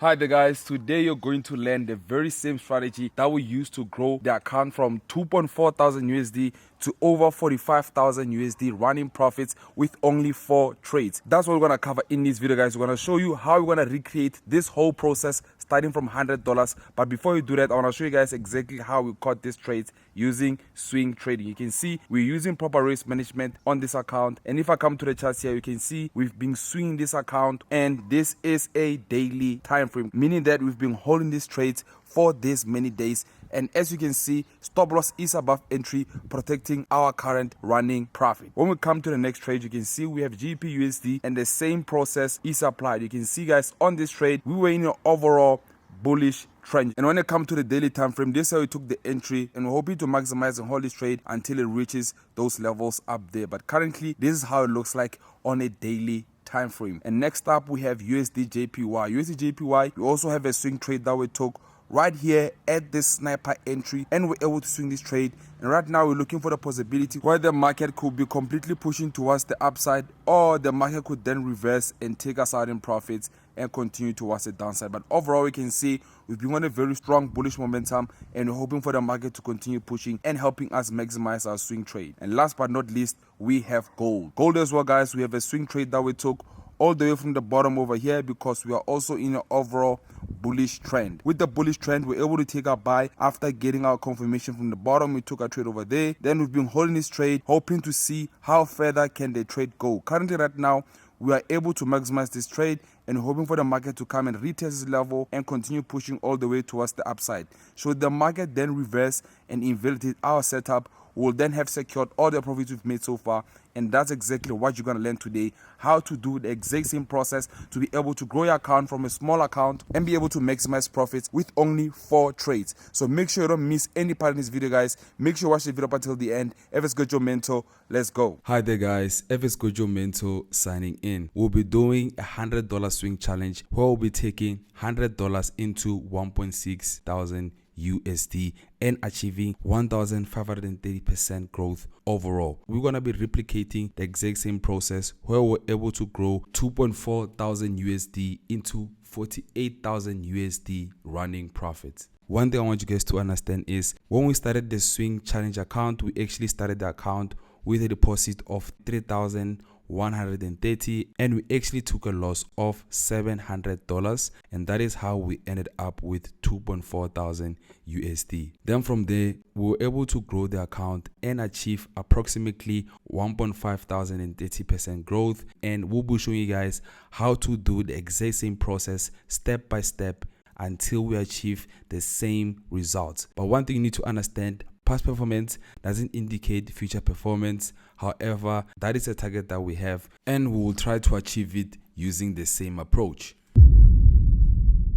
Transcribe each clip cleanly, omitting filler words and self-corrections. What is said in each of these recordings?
Hi there guys, today you're going to learn the very same strategy that we use to grow the account from 2.4 thousand USD to over 45,000 USD running profits with only 4 trades. That's what we're going to cover in this video guys. We're going to show you how we're going to recreate this whole process starting from $100. But before we do that, I want to show you guys exactly how we caught these trades using swing trading. You can see we're using proper risk management on this account, and if I come to the charts here, you can see we've been swinging this account, and this is a daily time frame, meaning that we've been holding these trades for this many days. And as you can see, stop loss is above entry, protecting our current running profit. When we come to the next trade, you can see we have GBPUSD, and the same process is applied. You can see guys, on this trade we were in an overall bullish trend, and when it comes to the daily time frame, this is how we took the entry, and we're hoping to maximize and hold this trade until it reaches those levels up there. But currently this is how it looks like on a daily time frame. And next up we have USD JPY. We also have a swing trade that we took right here at this sniper entry, and we're able to swing this trade. And right now we're looking for the possibility where the market could be completely pushing towards the upside, or the market could then reverse and take us out in profits and continue towards the downside. But overall, we can see we've been on a very strong bullish momentum, and we're hoping for the market to continue pushing and helping us maximize our swing trade. And last but not least, we have gold as well guys. We have a swing trade that we took all the way from the bottom over here, because we are also in an overall bullish trend. With the bullish trend, we're able to take our buy after getting our confirmation from the bottom. We took our trade over there, then we've been holding this trade, hoping to see how further can the trade go. Currently right now we are able to maximize this trade, and hoping for the market to come and retest this level and continue pushing all the way towards the upside. Should the market then reverse and invalidate our setup, we'll then have secured all the profits we've made so far. And that's exactly what you're going to learn today, how to do the exact same process to be able to grow your account from a small account and be able to maximize profits with only 4 trades. So make sure you don't miss any part in this video guys. Make sure you watch the video up until the end. FS Gojo Mentor, let's go. Hi there guys, FS Gojo Mentor signing in. We'll be doing a $100 swing challenge where we'll be taking $100 into 1.6 thousand USD and achieving 1,530% growth overall. We're going to be replicating the exact same process where we're able to grow 2.4 thousand USD into 48,000 USD running profits. One thing I want you guys to understand is when we started the swing challenge account, we actually started the account with a deposit of 3,130, and we actually took a loss of $700, and that is how we ended up with 2.4 thousand USD. Then from there we were able to grow the account and achieve approximately 1.5 thousand and 30% growth, and we'll be showing you guys how to do the exact same process step by step until we achieve the same results. But one thing you need to understand, past performance doesn't indicate future performance. However, that is a target that we have, and we will try to achieve it using the same approach. A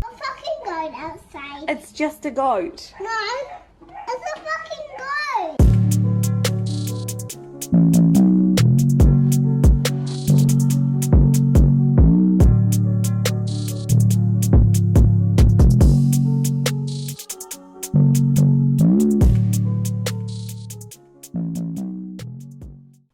fucking goat outside. It's just a goat. No, it's a fucking goat.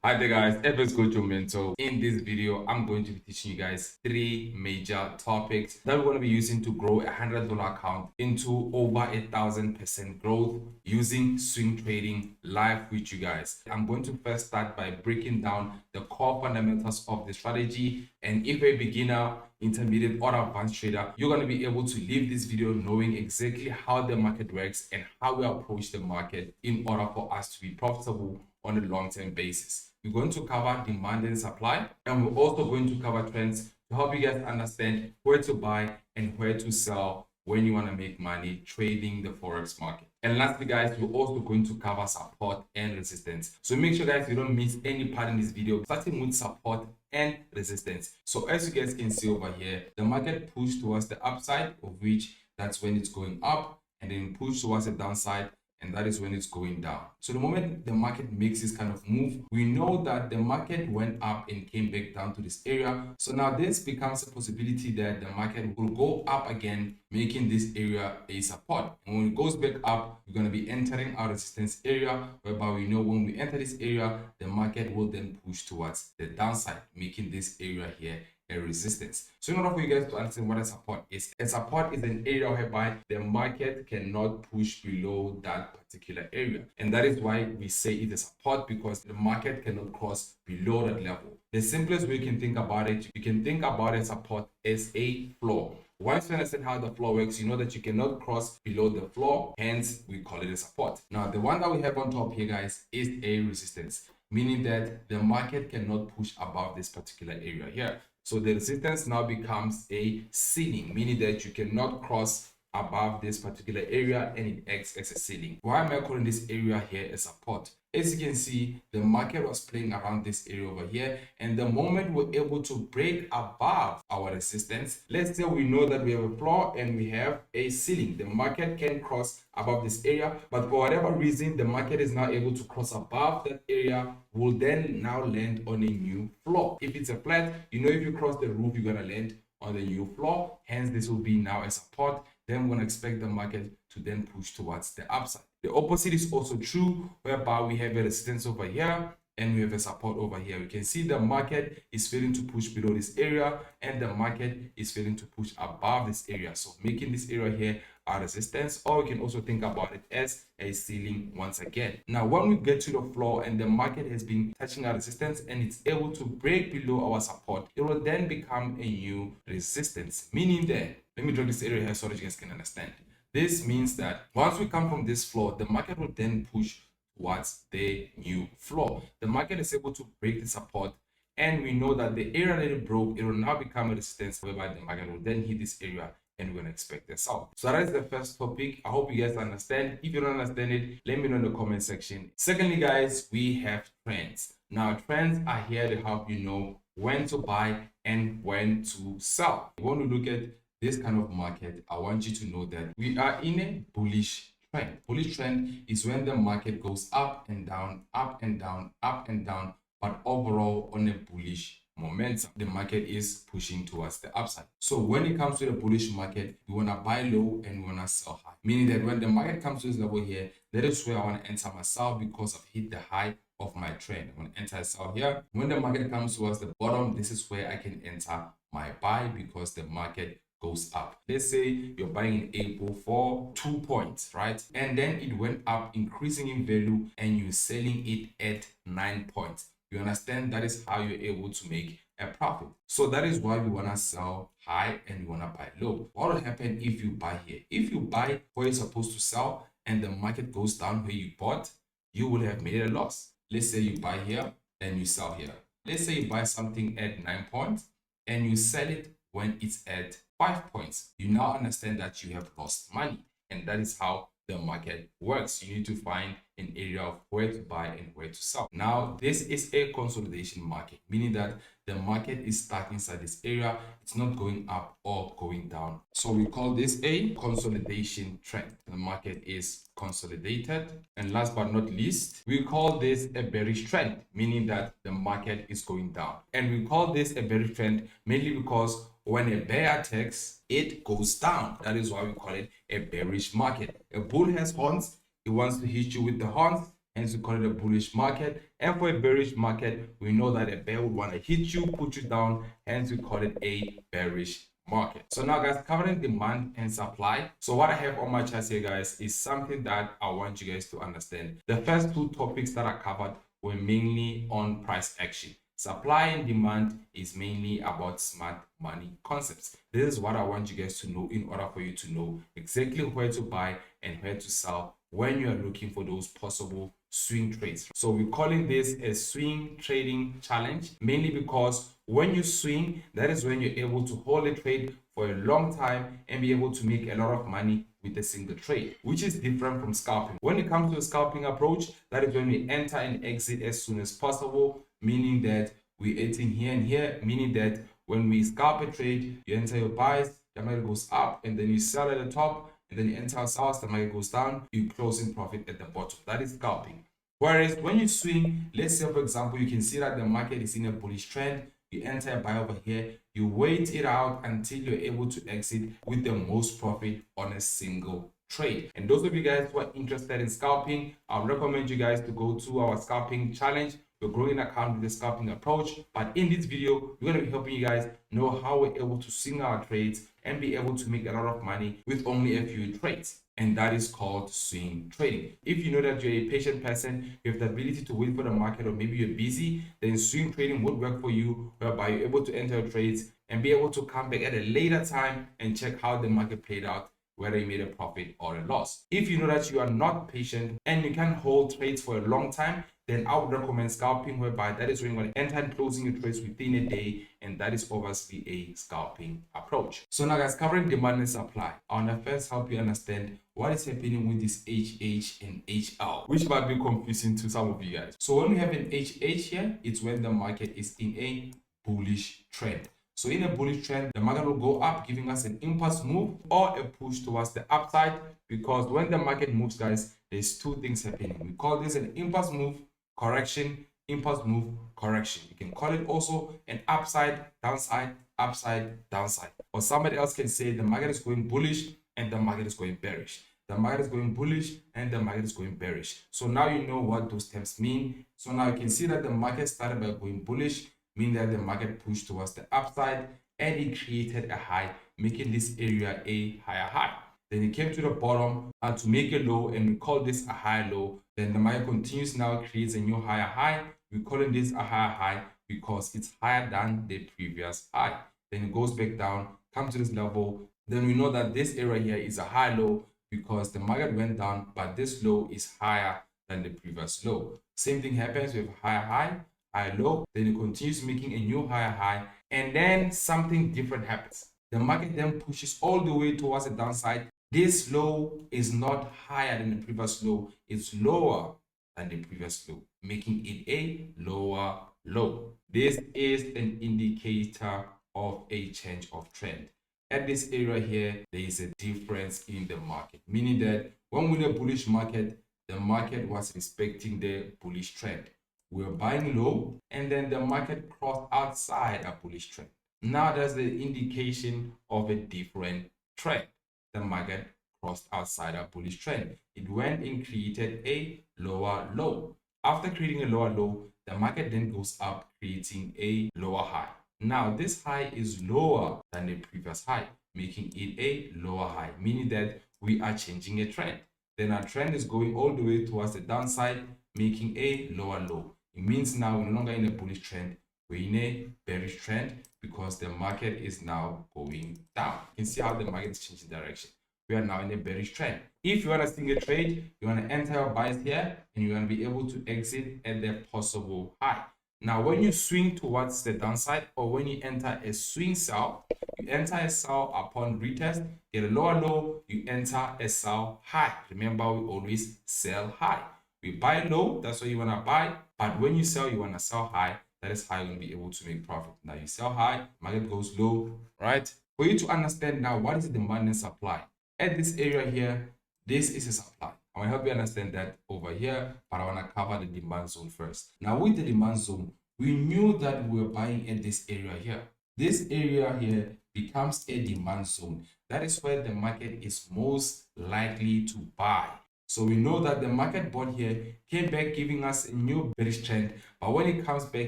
Hi there guys, FS Gojo Mentor. In this video, I'm going to be teaching you guys 3 major topics that we're going to be using to grow a $100 account into over 1,000% growth using swing trading live with you guys. I'm going to first start by breaking down the core fundamentals of the strategy, and if you're a beginner, intermediate or advanced trader, you're going to be able to leave this video knowing exactly how the market works and how we approach the market in order for us to be profitable on a long-term basis. We're going to cover demand and supply, and we're also going to cover trends to help you guys understand where to buy and where to sell when you want to make money trading the forex market. And lastly guys, we're also going to cover support and resistance. So make sure guys you don't miss any part in this video, starting with support and resistance. So as you guys can see over here, the market pushed towards the upside, of which that's when it's going up, and then push towards the downside, and that is when it's going down. So the moment the market makes this kind of move, we know that the market went up and came back down to this area. So now this becomes a possibility that the market will go up again, making this area a support. And when it goes back up, we're going to be entering our resistance area, whereby we know when we enter this area, the market will then push towards the downside, making this area here a resistance. So in order for you guys to understand what a support is an area whereby the market cannot push below that particular area. And that is why we say it is support, because the market cannot cross below that level. The simplest way you can think about it, you can think about a support as a floor. Once you understand how the floor works, you know that you cannot cross below the floor, hence we call it a support. Now, the one that we have on top here, guys, is a resistance, meaning that the market cannot push above this particular area here. So the resistance now becomes a ceiling, meaning that you cannot cross above this particular area and it acts as a ceiling. Why am I calling this area here a support? As you can see, the market was playing around this area over here, and the moment we're able to break above our resistance, let's say we know that we have a floor and we have a ceiling, the market can cross above this area, but for whatever reason the market is now able to cross above that area, will then now land on a new floor. If it's a flat, you know, if you cross the roof, you're gonna land on the new floor, hence this will be now a support. Then we're going to expect the market to then push towards the upside. The opposite is also true, whereby we have a resistance over here and we have a support over here. We can see the market is failing to push below this area and the market is failing to push above this area. So making this area here our resistance, or we can also think about it as a ceiling once again. Now, when we get to the floor and the market has been touching our resistance and it's able to break below our support, it will then become a new resistance, meaning that, let me draw this area here so that you guys can understand. This means that once we come from this floor, the market will then push towards the new floor. The market is able to break the support, and we know that the area that it broke, it will now become a resistance, whereby the market will then hit this area and we're going to expect this out. So that is the first topic. I hope you guys understand. If you don't understand it, let me know in the comment section. Secondly, guys, we have trends. Now, trends are here to help you know when to buy and when to sell. When we look at this kind of market, I want you to know that we are in a bullish trend. Bullish trend is when the market goes up and down, up and down, up and down, but overall on a bullish momentum. The market is pushing towards the upside. So when it comes to the bullish market, we want to buy low and we want to sell high. Meaning that when the market comes to this level here, that is where I want to enter myself because I've hit the high of my trend. I want to enter a sell here. When the market comes towards the bottom, this is where I can enter my buy because the market goes up. Let's say you're buying in April for 2 points, right? And then it went up, increasing in value, and you're selling it at 9 points. You understand? That is how you're able to make a profit. So that is why we want to sell high and we want to buy low. What will happen if you buy here? If you buy where you're supposed to sell and the market goes down where you bought, you will have made a loss. Let's say you buy here and you sell here. Let's say you buy something at 9 points and you sell it when it's at 5 points. You now understand that you have lost money, and that is how the market works. You need to find an area of where to buy and where to sell. Now, this is a consolidation market, meaning that the market is stuck inside this area. It's not going up or going down. So we call this a consolidation trend. The market is consolidated. And last but not least, we call this a bearish trend, meaning that the market is going down. And we call this a bearish trend mainly because when a bear attacks, it goes down. That is why we call it a bearish market. A bull has horns. It wants to hit you with the horns. Hence, we call it a bullish market. And for a bearish market, we know that a bear would want to hit you, put you down. Hence, we call it a bearish market. So now, guys, covering demand and supply. So what I have on my chart here, guys, is something that I want you guys to understand. The first two topics that I covered were mainly on price action. Supply and demand is mainly about smart money concepts. This is what I want you guys to know in order for you to know exactly where to buy and where to sell when you are looking for those possible swing trades. So we're calling this a swing trading challenge, mainly because when you swing, that is when you're able to hold a trade for a long time and be able to make a lot of money with a single trade, which is different from scalping. When it comes to a scalping approach, that is when we enter and exit as soon as possible, meaning that we're eating here and here, meaning that when we scalp a trade, you enter your buys, the market goes up, and then you sell at the top, and then you enter sells, the market goes down, you close in profit at the bottom. That is scalping. Whereas when you swing, let's say for example, you can see that the market is in a bullish trend, you enter a buy over here, you wait it out until you're able to exit with the most profit on a single trade. And those of you guys who are interested in scalping, I would recommend you guys to go to our scalping challenge. We're growing an account with the scalping approach. But in this video, we're going to be helping you guys know how we're able to swing our trades and be able to make a lot of money with only a few trades. And that is called swing trading. If you know that you're a patient person, you have the ability to wait for the market, or maybe you're busy, then swing trading would work for you, whereby you're able to enter trades and be able to come back at a later time and check how the market played out, whether you made a profit or a loss. If you know that you are not patient and you can hold trades for a long time, then I would recommend scalping, whereby that is when you're going to enter and closing your trades within a day, and that is obviously a scalping approach. So now guys, covering demand and supply, I want to first help you understand what is happening with this HH and HL, which might be confusing to some of you guys. So when we have an HH here, it's when the market is in a bullish trend. So in a bullish trend, the market will go up, giving us an impulse move or a push towards the upside, because when the market moves, guys, there's two things happening. We call this an impulse move, correction, impulse move, correction. You can call it also an upside, downside, upside, downside. Or somebody else can say the market is going bullish and the market is going bearish. The market is going bullish and the market is going bearish. So now you know what those terms mean. So now you can see that the market started by going bullish, meaning that the market pushed towards the upside and it created a high, making this area a higher high. Then it came to the bottom to make a low, and we call this a high low. Then the market continues now, creates a new higher high. We're calling this a higher high because it's higher than the previous high. Then it goes back down, comes to this level. Then we know that this area here is a high low because the market went down, but this low is higher than the previous low. Same thing happens with higher high, high low. Then it continues making a new higher high, and then something different happens. The market then pushes all the way towards the downside. This low is not higher than the previous low, it's lower than the previous low, making it a lower low. This is an indicator of a change of trend. At this area here, there is a difference in the market, meaning that when we're in a bullish market, the market was respecting the bullish trend. We were buying low, and then the market crossed outside a bullish trend. Now there's the indication of a different trend. The market crossed outside a bullish trend. It went and created a lower low. After creating a lower low, the market then goes up, creating a lower high. Now this high is lower than the previous high, making it a lower high, meaning that we are changing a trend. Then our trend is going all the way towards the downside, making a lower low. It means now we're no longer in a bullish trend, we're in a bearish trend, because the market is now going down. You can see how the market is changing direction. We are now in a bearish trend. If you want to swing a trade, you want to enter your buys here, and you want to be able to exit at the possible high. Now, when you swing towards the downside, or when you enter a swing sell, you enter a sell upon retest, get a lower low, you enter a sell high. Remember, we always sell high. We buy low, that's what you want to buy, but when you sell, you want to sell high. That is how you're going to be able to make profit. Now you sell high, market goes low, right? For you to understand now what is the demand and supply. At this area here, this is a supply. I want to help you understand that over here, but I want to cover the demand zone first. Now with the demand zone, we knew that we were buying at this area here. This area here becomes a demand zone. That is where the market is most likely to buy. So we know that the market bought here, came back giving us a new bearish trend. But when it comes back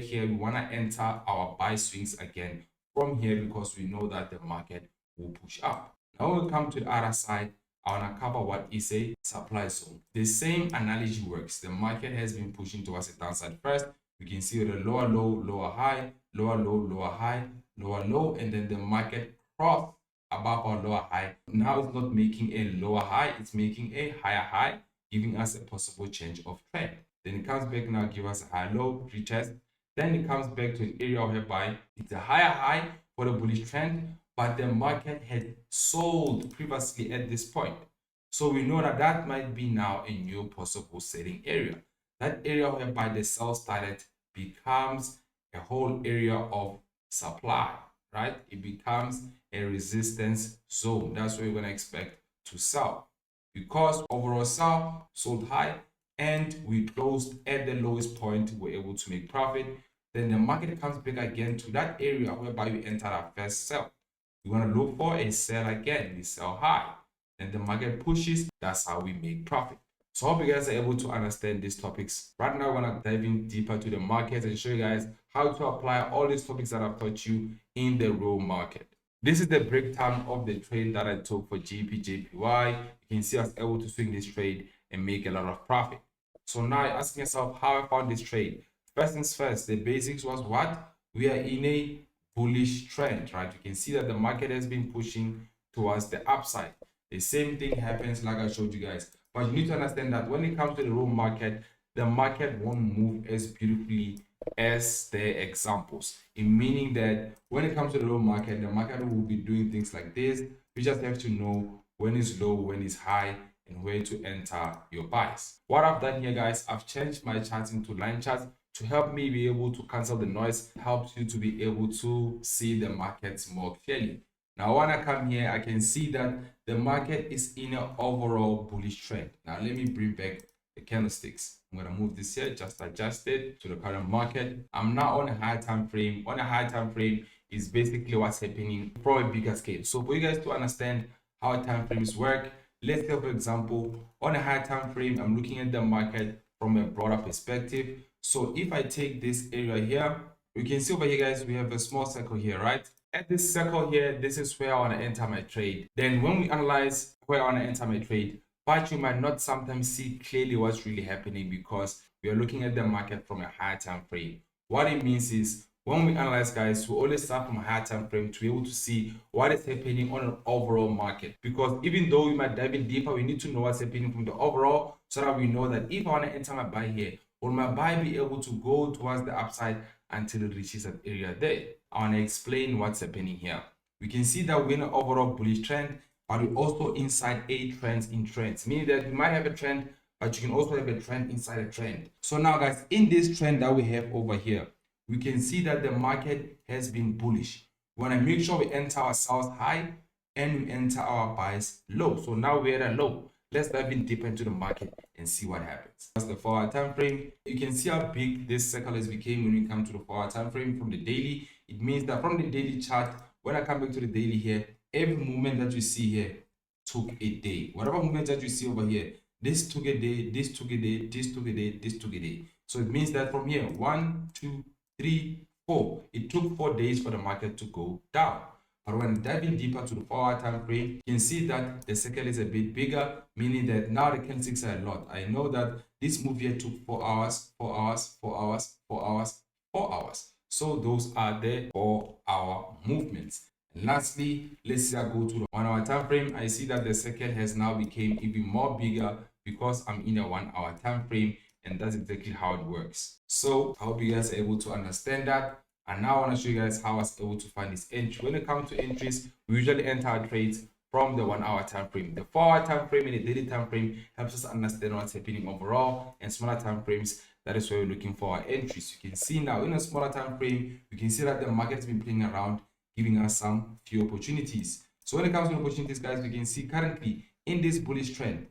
here, we want to enter our buy swings again from here, because we know that the market will push up. Now when we come to the other side, I want to cover what is a supply zone. The same analogy works. The market has been pushing towards the downside first. You can see the lower low, lower high, lower low, lower high, lower low, and then the market crossed above our lower high. Now it's not making a lower high, it's making a higher high, giving us a possible change of trend. Then it comes back now, give us a high low, retest. Then it comes back to an area whereby it's a higher high for the bullish trend, but the market had sold previously at this point. So we know that that might be now a new possible selling area. That area whereby the sell started becomes a whole area of supply, right? It becomes a resistance zone. That's what you're going to expect to sell, because overall sell sold high and we closed at the lowest point, we're able to make profit. Then the market comes back again to that area whereby we entered our first sell. We want to look for a sell again. We sell high, and the market pushes, that's how we make profit. So I hope you guys are able to understand these topics. Right now, I'm going to dive in deeper to the market and show you guys how to apply all these topics that I've taught you in the real market. This is the breakdown of the trade that I took for JPY. You can see I was able to swing this trade and make a lot of profit. So now you're asking yourself how I found this trade. First things first, the basics was what? We are in a bullish trend, right? You can see that the market has been pushing towards the upside. The same thing happens like I showed you guys. But you need to understand that when it comes to the real market, the market won't move as beautifully as the examples. In meaning that when it comes to the real market, the market will be doing things like this. You just have to know when it's low, when it's high, and where to enter your buys. What I've done here, guys, I've changed my charts into line charts to help me be able to cancel the noise. It helps you to be able to see the markets more clearly. Now, when I come here, I can see that the market is in an overall bullish trend. Now, let me bring back the candlesticks. I'm going to move this here, just adjust it to the current market. I'm now on a high time frame. On a high time frame is basically what's happening from a bigger scale. So for you guys to understand how time frames work, let's say, for example, on a high time frame, I'm looking at the market from a broader perspective. So if I take this area here, you can see over here, guys, we have a small circle here, right? At this circle here, this is where I want to enter my trade. Then when we analyze where I want to enter my trade, but you might not sometimes see clearly what's really happening because we are looking at the market from a higher time frame. What it means is when we analyze, guys, we always start from a higher time frame to be able to see what is happening on an overall market. Because even though we might dive in deeper, we need to know what's happening from the overall so that we know that if I want to enter my buy here, will my buy be able to go towards the upside until it reaches that area there? I want to explain what's happening here. We can see that we're in an overall bullish trend, but we're also inside a trend in trends, meaning that you might have a trend, but you can also have a trend inside a trend. So now, guys, in this trend that we have over here, we can see that the market has been bullish. We want to make sure we enter our sells high and we enter our buys low. So now we're at a low. Let's dive in deeper into the market and see what happens. That's the 4-hour time frame. You can see how big this circle has become when we come to the 4-hour time frame from the daily. It means that from the daily chart, when I come back to the daily here, every movement that you see here took a day. Whatever movement that you see over here, this took a day, this took a day, this took a day, this took a day. So it means that from here, 1, 2, 3, 4, it took 4 days for the market to go down. But when diving deeper to the 4-hour time frame, you can see that the circle is a bit bigger, meaning that now the candlesticks are a lot. I know that this move here took 4 hours, 4 hours, 4 hours, 4 hours, 4 hours. So those are the 4-hour movements. And lastly, let's say I go to the 1-hour time frame. I see that the circle has now become even more bigger because I'm in a 1-hour time frame, and that's exactly how it works. So I hope you guys are able to understand that. And now I want to show you guys how I was able to find this entry. When it comes to entries, we usually enter our trades from the 1-hour time frame. The 4-hour time frame and the daily time frame helps us understand what's happening overall, and smaller time frames, that is where we're looking for our entries. You can see now in a smaller time frame, you can see that the market has been playing around, giving us some few opportunities. So when it comes to opportunities, guys, we can see currently in this bullish trend,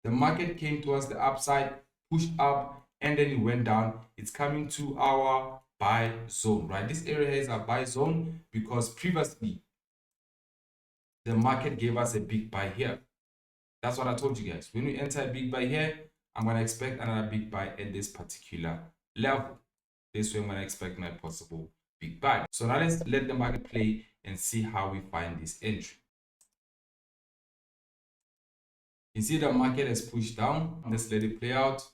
the market came towards the upside, pushed up, and then it went down. It's coming to our buy zone, right? This area is a buy zone because previously the market gave us a big buy here. That's what I told you guys. When we enter a big buy here, I'm going to expect another big buy at this particular level. This way I'm going to expect my possible big buy. So now let's let the market play and see how we find this entry. You see the market has pushed down. Let's let it play out.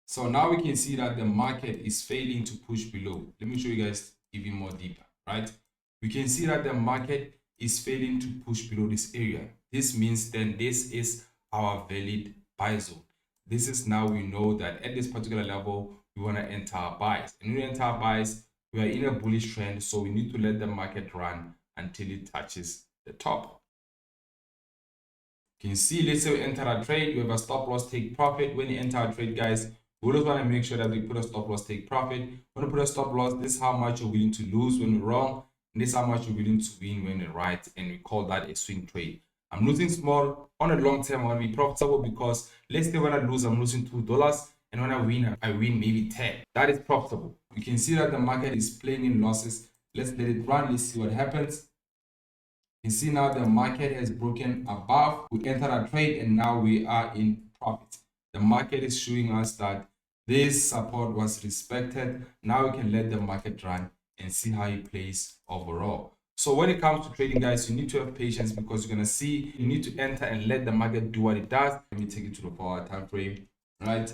So now we can see that the market is failing to push below. Let me show you guys even more deeper, right? We can see that the market is failing to push below this area. This means then this is our valid buy zone. This is now we know that at this particular level, we want to enter our buys. And when we enter our buys, we are in a bullish trend, so we need to let the market run until it touches the top. You can see, let's say we enter a trade, we have a stop loss take profit. When you enter a trade, guys, we always want to make sure that we put a stop loss take profit. When we put a stop loss, this is how much you're willing to lose when we're wrong, and this is how much you're willing to win when you're right, and we call that a swing trade. I'm losing small. On a long term, I want to be profitable because let's say when I lose, I'm losing $2, and when I win maybe 10. That is profitable. You can see that the market is playing in losses. Let's let it run. Let's see what happens. You see now the market has broken above. We entered a trade and now we are in profit. The market is showing us that this support was respected. Now we can let the market run and see how it plays overall. So when it comes to trading, guys, you need to have patience because you're gonna see you need to enter and let the market do what it does. Let me take you to the 4-hour time frame, right?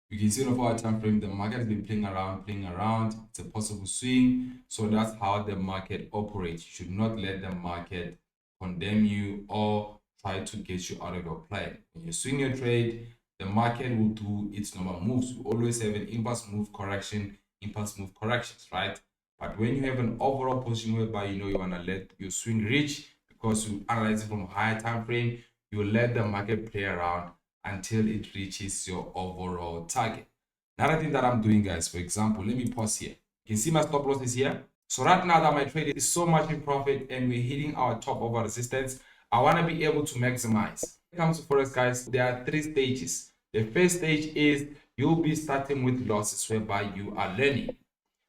You can see on the 4-hour time frame, the market has been playing around. It's a possible swing. So that's how the market operates. You should not let the market condemn you or try to get you out of your plan. When you swing your trade, the market will do its normal moves. We always have an impulse move correction, impulse move corrections, right? But when you have an overall position whereby you know you want to let your swing reach because you analyze it from a higher time frame, you let the market play around until it reaches your overall target. Another thing that I'm doing, guys, for example, let me pause here. You can see my stop loss is here. So right now that my trade is so much in profit and we're hitting our top of our resistance, I want to be able to maximize. When it comes to Forex, guys, there are 3 stages. The first stage is you'll be starting with losses whereby you are learning.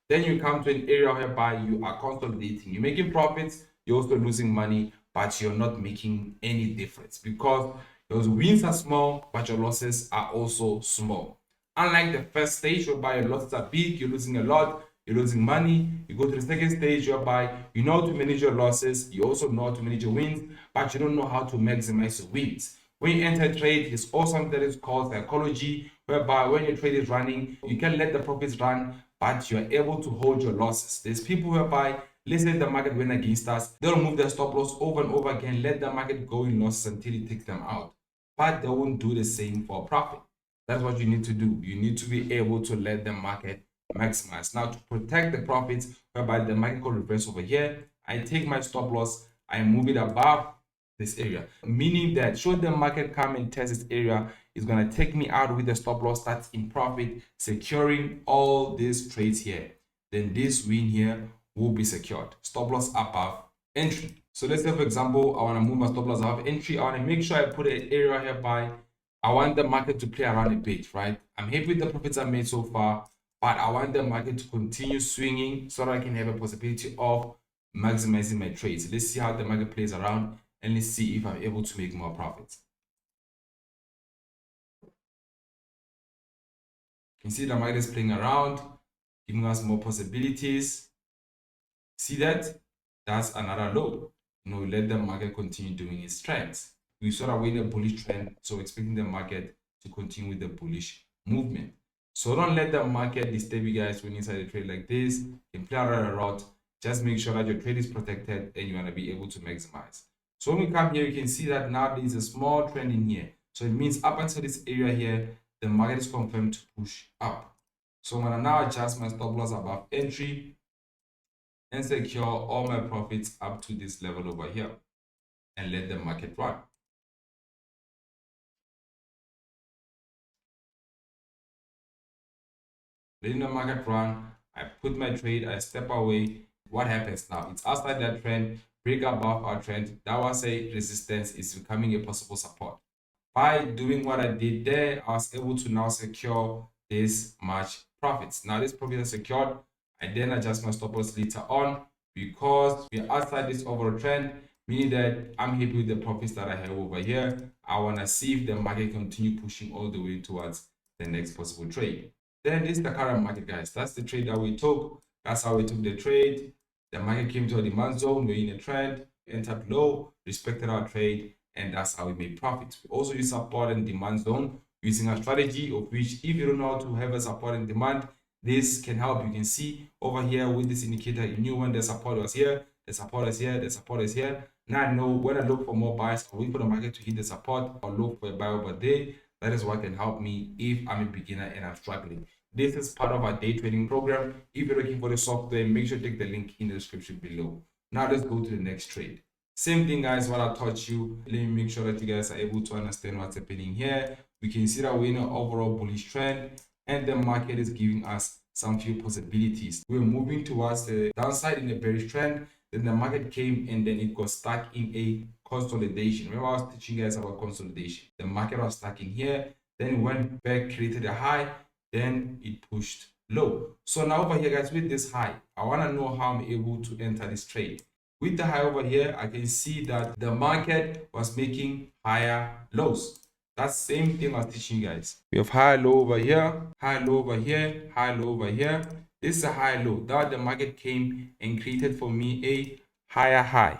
Then you come to an area whereby you are consolidating. You're making profits, you're also losing money, but you're not making any difference because those wins are small, but your losses are also small. Unlike the first stage whereby your losses are big, you're losing a lot, you're losing money. You go to the second stage whereby you know how to manage your losses, you also know how to manage your wins, but you don't know how to maximize your wins. When you enter a trade, there's also something that is called psychology, whereby when your trade is running, you can let the profits run, but you are able to hold your losses. There's people whereby, let's say the market went against us, they'll move their stop loss over and over again, let the market go in losses until it takes them out. But they won't do the same for profit. That's what you need to do. You need to be able to let the market maximize. Now, to protect the profits, whereby the market could reverse over here, I take my stop loss, I move it above this area, meaning that should the market come and test this area, it's going to take me out with the stop loss that's in profit, securing all these trades here. Then this win here will be secured. Stop loss above entry. So let's say, for example, I want to move my stop loss above entry. I want to make sure I put an area hereby I want the market to play around a bit, right? I'm happy with the profits I made so far, but I want the market to continue swinging so that I can have a possibility of maximizing my trades. Let's see how the market plays around and let's see if I'm able to make more profits. You can see the market is playing around, giving us more possibilities. See that? That's another low. Let the market continue doing its trends. We sort of wait a bullish trend, so expecting the market to continue with the bullish movement. So don't let the market disturb you guys when inside a trade like this. You can play around a lot. Just make sure that your trade is protected and you want to be able to maximize. So when we come here, you can see that now there is a small trend in here. So it means up until this area here, the market is confirmed to push up. So I'm going to now adjust my stop loss above entry and secure all my profits up to this level over here and let the market run. Letting the market run, I put my trade, I step away. What happens now? It's outside that trend, break above our trend. That was a resistance, is becoming a possible support. By doing what I did there, I was able to now secure this much profits. Now this profit is secured. I then adjust my stop loss later on because we are outside this overall trend, meaning that I'm happy with the profits that I have over here. I want to see if the market continue pushing all the way towards the next possible trade. Then this is the current market, guys. That's the trade that we took. That's how we took the trade. The market came to a demand zone. We're in a trend, entered low, respected our trade, and that's how we made profits. We also use support and demand zone using a strategy of which, if you don't know how to have a support and demand, this can help. You can see over here with this indicator, you knew when the support was here, the support is here, the support is here. Now I know when I look for more buys, I wait for the market to hit the support or look for a buy over there. That is what can help me if I'm a beginner and I'm struggling. This is part of our day trading program. If you're looking for the software, make sure to take the link in the description below. Now let's go to the next trade. Same thing, guys, what I taught you. Let me make sure that you guys are able to understand what's happening here. We can see that we're in an overall bullish trend and the market is giving us some few possibilities. We're moving towards the downside in a bearish trend. Then the market came and then it got stuck in a consolidation. Remember I was teaching you guys about consolidation. The market was stuck in here, then it went back, created a high, then it pushed low. So now over here, guys, with this high, I want to know how I'm able to enter this trade. With the high over here, I can see that the market was making higher lows. That's the same thing I was teaching you guys. We have high low over here, high low over here, high low over here. This is a high low. That the market came and created for me a higher high.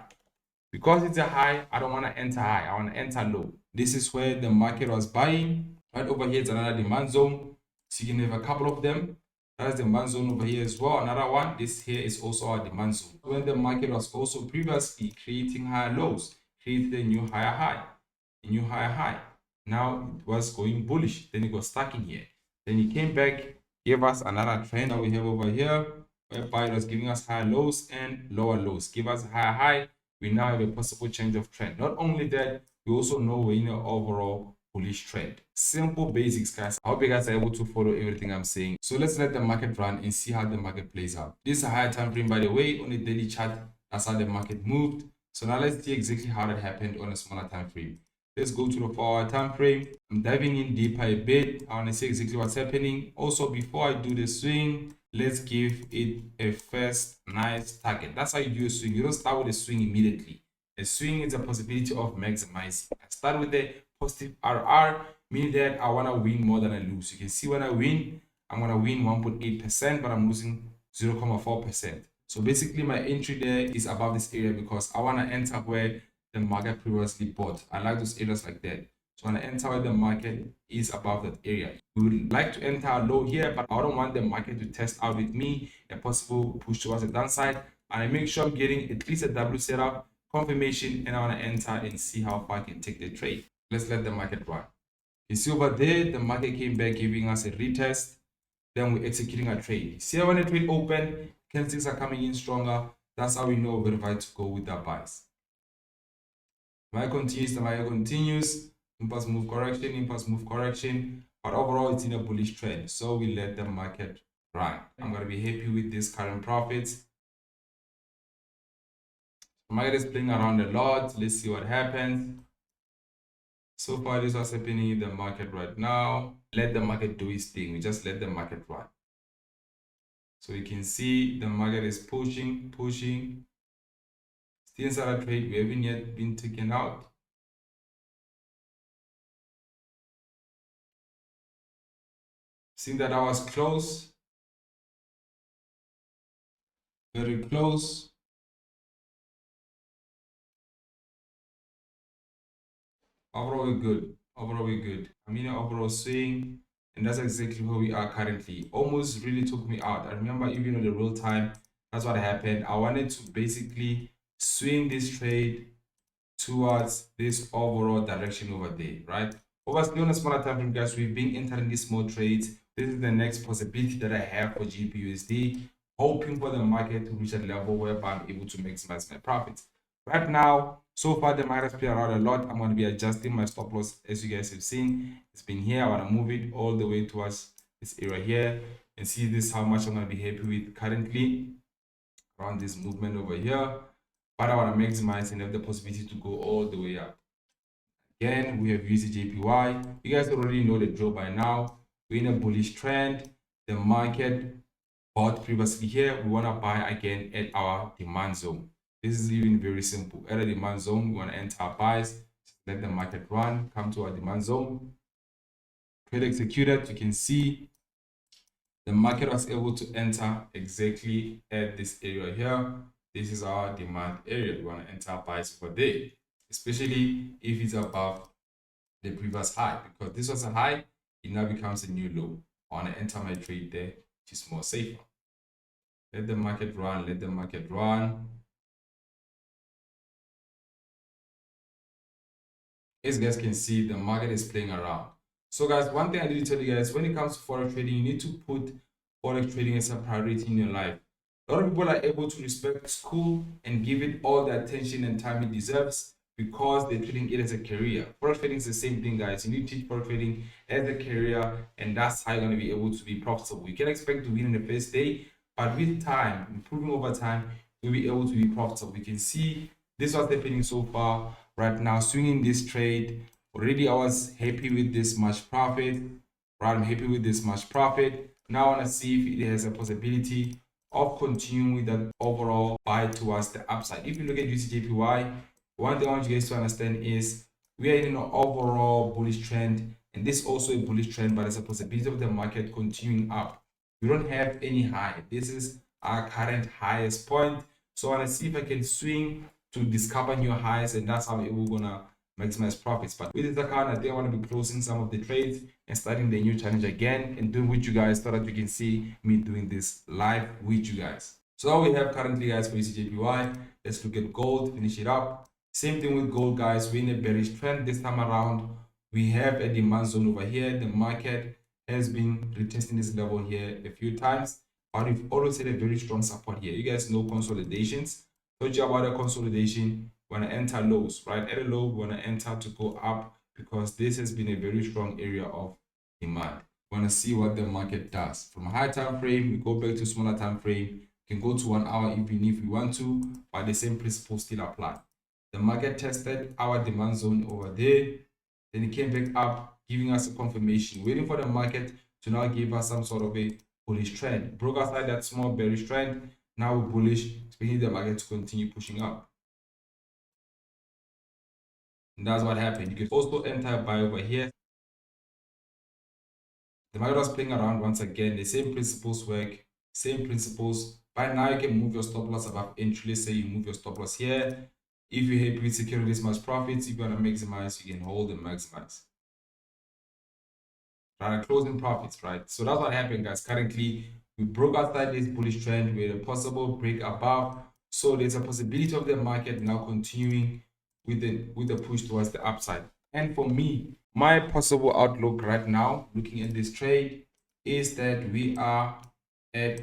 Because it's a high, I don't want to enter high. I want to enter low. This is where the market was buying. Right over here is another demand zone. So you can have a couple of them. That's the demand zone over here as well. Another one. This here is also our demand zone. When the market was also previously creating higher lows, created a new higher high, a new higher high. Now it was going bullish. Then it got stuck in here. Then it came back, gave us another trend that we have over here, whereby it was giving us higher lows and lower lows. Give us a higher high. We now have a possible change of trend. Not only that, we also know we're in an overall bullish trend. Simple basics, guys. I hope you guys are able to follow everything I'm saying. So let's let the market run and see how the market plays out. This is a higher time frame, by the way. On the daily chart, that's how the market moved. So now let's see exactly how that happened on a smaller time frame. Let's go to the 4-hour time frame. I'm diving in deeper a bit. I want to see exactly what's happening. Also, before I do the swing, let's give it a first nice target. That's how you do a swing. You don't start with a swing immediately. A swing is a possibility of maximizing. I start with a positive RR, meaning that I want to win more than I lose. You can see when I win, I'm going to win 1.8%, but I'm losing 0.4%. So basically my entry there is above this area because I want to enter where the market previously bought. I like those areas like that. So when I enter where the market is above that area, we would like to enter a low here, but I don't want the market to test out with me a possible push towards the downside. And I make sure I'm getting at least a W setup confirmation, and I want to enter and see how far I can take the trade. Let's let the market run. You see over there, the market came back giving us a retest. Then we're executing a trade. See when the trade open, candlesticks are coming in stronger. That's how we know we're right to go with that buys. The market continues, impulse move correction, but overall it's in a bullish trend. So we let the market run. I'm going to be happy with this current profits. The market is playing around a lot. Let's see what happens. So far, this is what's happening in the market right now. Let the market do its thing. We just let the market run. So you can see the market is pushing. Still inside a trade, we haven't yet been taken out. Seeing that I was close, very close. Overall, we're good. I mean, overall swing, and that's exactly where we are currently. Almost really took me out. I remember even on the real time, that's what happened. I wanted to basically swing this trade towards this overall direction over there, right? Obviously, on a smaller time frame, guys, we've been entering these small trades. This is the next possibility that I have for GBUSD, hoping for the market to reach a level whereby I'm able to maximize my profits. Right now, so far the market has played around a lot. I'm going to be adjusting my stop loss, as you guys have seen. It's been here. I want to move it all the way towards this area here and see this how much I'm going to be happy with currently around this movement over here. But I want to maximize and have the possibility to go all the way up. Again, we have USDJPY. You guys already know the drill by now. We're in a bullish trend. The market bought previously here. We want to buy again at our demand zone. This is even very simple. At a demand zone, we want to enter our buys. Let the market run. Come to our demand zone. Trade executed. You can see the market was able to enter exactly at this area here. This is our demand area. We want to enter buys over there, especially if it's above the previous high, because this was a high, it now becomes a new low. I want to enter my trade there, which is more safer. Let the market run, let the market run. As you guys can see, the market is playing around. So guys, one thing I need to tell you guys, when it comes to forex trading, you need to put forex trading as a priority in your life. A lot of people are able to respect school and give it all the attention and time it deserves because they're treating it as a career. Forex trading is the same thing, guys. You need to teach forex trading as a career, and that's how you're going to be able to be profitable. You can expect to win in the first day, but with time, improving over time, you'll be able to be profitable. You can see this is what's happening so far right now, swinging this trade. Already I was happy with this much profit. Right, I'm happy with this much profit. Now I want to see if it has a possibility of continuing with the overall buy towards the upside. If you look at USDJPY, one thing I want you guys to understand is we are in an overall bullish trend, and this is also a bullish trend, but there's a possibility of the market continuing up. We don't have any high. This is our current highest point. So I want to see if I can swing to discover new highs, and that's how we're gonna maximize profits. But with this account, I think I want to be closing some of the trades and starting the new challenge again and doing with you guys so that you can see me doing this live with you guys. So now we have currently, guys, for USDJPY. Let's look at gold, finish it up. Same thing with gold, guys. We're in a bearish trend this time around. We have a demand zone over here. The market has been retesting this level here a few times, but we've always had a very strong support here. You guys know consolidations. Told you about a consolidation. We want to enter lows, right? At a low, we want to enter to go up because this has been a very strong area of demand. We want to see what the market does. From a high time frame, we go back to smaller time frame. We can go to 1 hour even if we want to, but the same principles still apply. The market tested our demand zone over there. Then it came back up, giving us a confirmation, waiting for the market to now give us some sort of a bullish trend. Broke outside that small bearish trend. Now we're bullish, expecting the market to continue pushing up. And that's what happened. You can also enter buy over here. The market was playing around once again. The same principles work, same principles. By now, you can move your stop loss above entry. Let's say you move your stop loss here. If you're happy with securing this much profits, if you want to maximize, you can hold and maximize. Right, closing profits, right? So that's what happened, guys. Currently, we broke outside this bullish trend with a possible break above. So there's a possibility of the market now continuing with the push towards the upside. And for me, my possible outlook right now, looking at this trade, is that we are at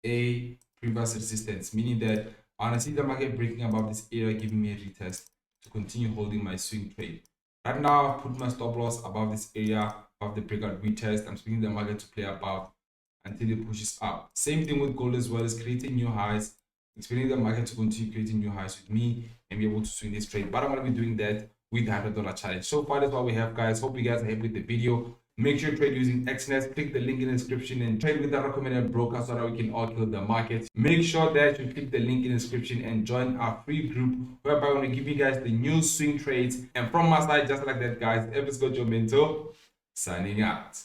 a previous resistance, meaning that I want to see the market breaking above this area, giving me a retest to continue holding my swing trade. Right now, I've put my stop loss above this area, above the breakout retest. I'm expecting the market to play above until it pushes up. Same thing with gold as well, is creating new highs, expecting the market to continue creating new highs with me and be able to swing this trade. But I'm going to be doing that with the $100 challenge. So far, that's what we have, guys. Hope you guys are happy with the video. Make sure you trade using XNET. Click the link in the description and trade with the recommended broker so that we can all kill the market. Make sure that you click the link in the description and join our free group whereby I'm going to give you guys the new swing trades. And from my side, just like that, guys, ever's got your mentor signing out.